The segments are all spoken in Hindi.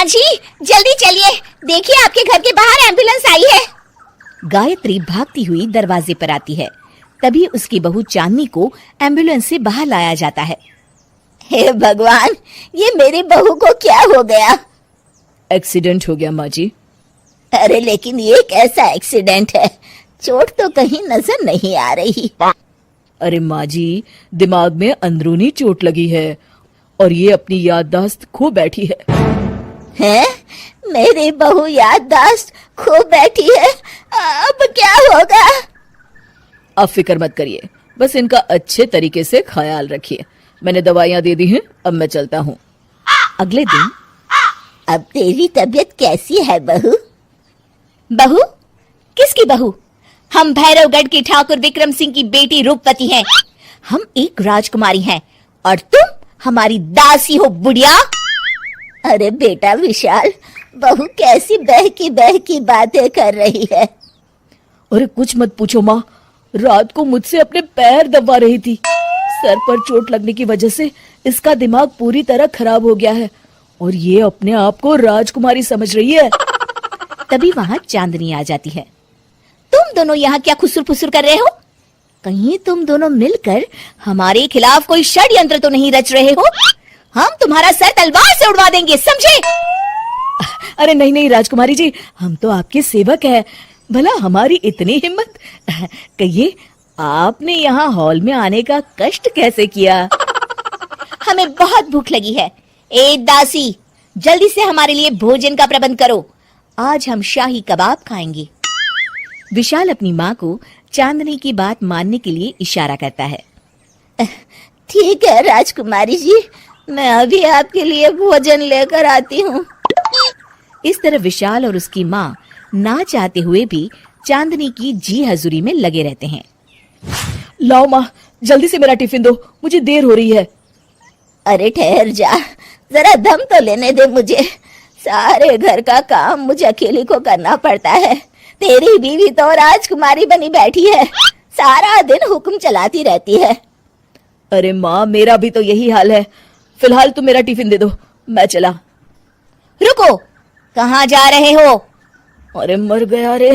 माँ जी जल्दी चलिए, देखिए आपके घर के बाहर एम्बुलेंस आई है। गायत्री भागती हुई दरवाजे पर आती है। तभी उसकी बहू चांदनी को एम्बुलेंस से बाहर लाया जाता है। हे भगवान, ये मेरी बहू को क्या हो गया? एक्सीडेंट हो गया माँ जी। अरे लेकिन ये कैसा एक्सीडेंट है? चोट तो कहीं नजर नहीं आ रही। अरे माँ जी, दिमाग में अंदरूनी चोट लगी है और ये अपनी याददाश्त खो बैठी है। हैं? मेरी बहू याददाश्त खो बैठी है, अब क्या होगा? आप फिक्र मत करिए, बस इनका अच्छे तरीके से ख्याल रखिए। मैंने दवाइयाँ दे दी हैं, अब मैं चलता हूँ। अगले दिन अब तेरी तबीयत कैसी है बहू? बहू? किसकी बहू? हम भैरवगढ़ की ठाकुर विक्रम सिंह की बेटी रूपवती हैं। हम एक राजकुमारी हैं और तुम हमारी दासी हो बुढ़िया। अरे बेटा विशाल, बहू कैसी बहकी बातें कर रही है। अरे कुछ मत पूछो माँ, रात को मुझसे अपने पैर दबा रही थी। सर पर चोट लगने की वजह से इसका दिमाग पूरी तरह खराब हो गया है और ये अपने आप को राजकुमारी समझ रही है। तभी वहाँ चांदनी आ जाती है। तुम दोनों यहाँ क्या खुसुर फुसुर कर रहे हो? कहीं तुम दोनों मिलकर हमारे खिलाफ कोई षड्यंत्र तो नहीं रच रहे हो? हम तुम्हारा सर तलवार से उड़वा देंगे, समझे? अरे नहीं नहीं राजकुमारी जी, हम तो आपके सेवक हैं। भला हमारी इतनी हिम्मत? कहिए, आपने यहाँ हॉल में आने का कष्ट कैसे किया? हमें बहुत भूख लगी है। ए दासी, जल्दी से हमारे लिए भोजन का प्रबंध करो। आज हम शाही कबाब खाएंगे। विशाल अपनी माँ को चांदनी की बात मानने के लिए इशारा करता है। ठीक है राजकुमारी जी, मैं अभी आपके लिए भोजन लेकर आती हूँ। इस तरह विशाल और उसकी माँ ना चाहते हुए भी चांदनी की जी हजूरी में लगे रहते हैं। लाओ माँ, जल्दी से मेरा टिफिन दो, मुझे देर हो रही है। अरे ठहर जा, जरा दम तो लेने दे मुझे। सारे घर का काम मुझे अकेली को करना पड़ता है। तेरी बीवी तो राजकुमारी बनी बैठी है, सारा दिन हुक्म चलाती रहती है। अरे माँ, मेरा भी तो यही हाल है। फिलहाल तुम मेरा टिफिन दे दो, मैं चला। रुको, कहाँ जा रहे हो? अरे मर गया रे,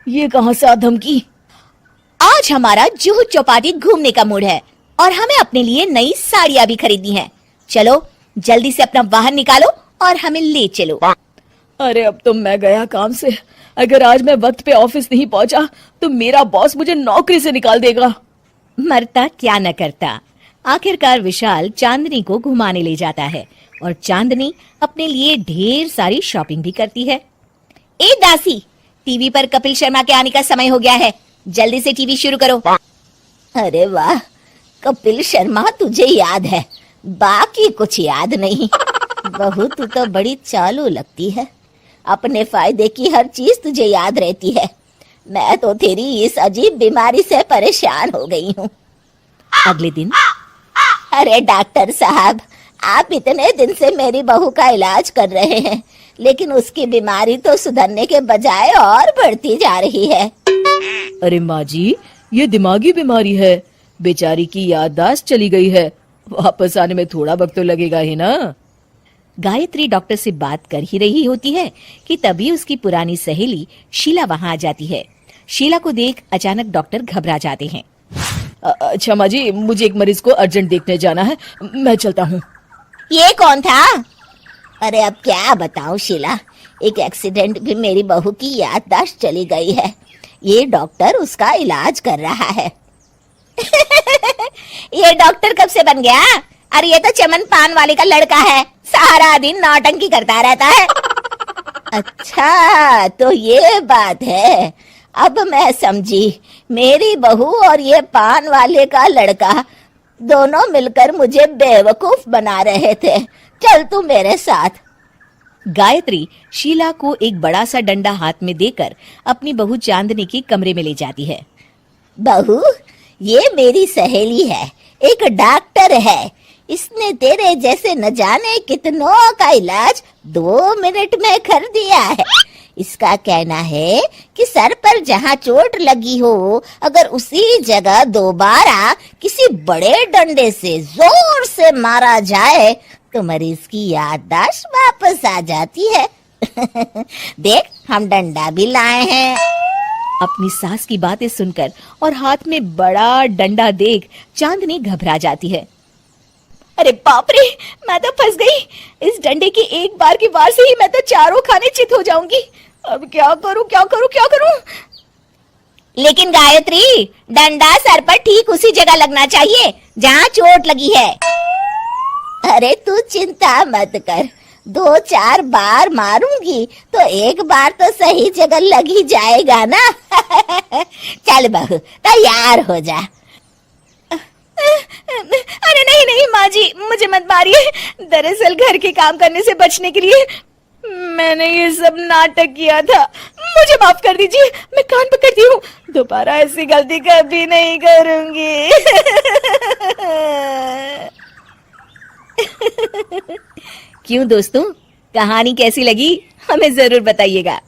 ये कहाँ से आ धमकी? आज हमारा जुहू चौपाटी घूमने का मूड है और हमें अपने लिए नई साड़ियाँ भी खरीदनी है। चलो जल्दी से अपना वाहन निकालो और हमें ले चलो। अरे अब तो मैं गया काम से। अगर आज मैं वक्त पे ऑफिस नहीं पहुंचा तो मेरा बॉस मुझे नौकरी से निकाल देगा। मरता क्या न करता। आखिरकार विशाल चांदनी को घुमाने ले जाता है और चांदनी अपने लिए ढेर सारी शॉपिंग भी करती है। ए दासी, टीवी पर कपिल शर्मा के आने का समय हो गया है, जल्दी से टीवी शुरू करो। अरे वाह, कपिल शर्मा तुझे याद है, बाकी कुछ याद नहीं। बहू तू तो बड़ी चालू लगती है, अपने फायदे की हर चीज तुझे याद रहती है। मैं तो तेरी इस अजीब बीमारी से परेशान हो गई हूँ। अगले दिन, अरे डॉक्टर साहब, आप इतने दिन से मेरी बहू का इलाज कर रहे हैं, लेकिन उसकी बीमारी तो सुधरने के बजाय और बढ़ती जा रही है। अरे माँ जी, ये दिमागी बीमारी है। बेचारी की याददाश्त चली गई है, वापस आने में थोड़ा वक्त तो लगेगा ही ना। गायत्री डॉक्टर से बात कर ही रही होती है कि तभी उसकी पुरानी सहेली शीला वहां आ जाती है। शीला को देख अचानक डॉक्टर घबरा जाते हैं। अच्छा माँ जी, मुझे एक मरीज को अर्जेंट देखने जाना है, मैं चलता हूँ। ये कौन था? अरे अब क्या बताऊं शीला, एक एक्सीडेंट भी मेरी बहू की याददाश्त चली गई है। ये डॉक्टर उसका इलाज कर रहा है। ये डॉक्टर कब से बन गया? अरे ये तो चमन पान वाले का लड़का है, सारा दिन नौटंकी करता रहता है। अच्छा तो ये बात है, अब मैं समझी। मेरी बहू और ये पान वाले का लड़का दोनों मिलकर मुझे बेवकूफ बना रहे थे। चल तू मेरे साथ। गायत्री शीला को एक बड़ा सा डंडा हाथ में देकर अपनी बहू चांदनी के कमरे में ले जाती है। बहू, ये मेरी सहेली है, एक डॉक्टर है। इसने तेरे जैसे न जाने कितनों का इलाज 2 मिनट में कर दिया है। इसका कहना है कि सर पर जहाँ चोट लगी हो, अगर उसी जगह दोबारा किसी बड़े डंडे से जोर से मारा जाए तो मरीज की याददाश्त वापस आ जाती है। देख, हम डंडा भी लाए हैं। अपनी सास की बातें सुनकर और हाथ में बड़ा डंडा देख चांदनी घबरा जाती है। अरे बाप रे, मैं तो फंस गई। इस डंडे की एक बार की वार से ही मैं तो चारों खाने चित हो जाऊंगी। अब क्या करूं, क्या करूं, क्या करूं? लेकिन गायत्री, डंडा सर पर ठीक उसी जगह लगना चाहिए जहाँ चोट लगी है। अरे तू चिंता मत कर, 2-4 बार मारूंगी तो एक बार तो सही जगह लग ही जाएगा ना। चल बहू, तैयार हो जा। अरे नहीं नहीं माँ जी, मुझे मत मारिए। दरअसल घर के काम करने से बचने के लिए मैंने ये सब नाटक किया था। मुझे माफ कर दीजिए, मैं कान पकड़ती हूँ। दोबारा ऐसी गलती कभी नहीं करूंगी। क्यों दोस्तों, कहानी कैसी लगी हमें जरूर बताइएगा।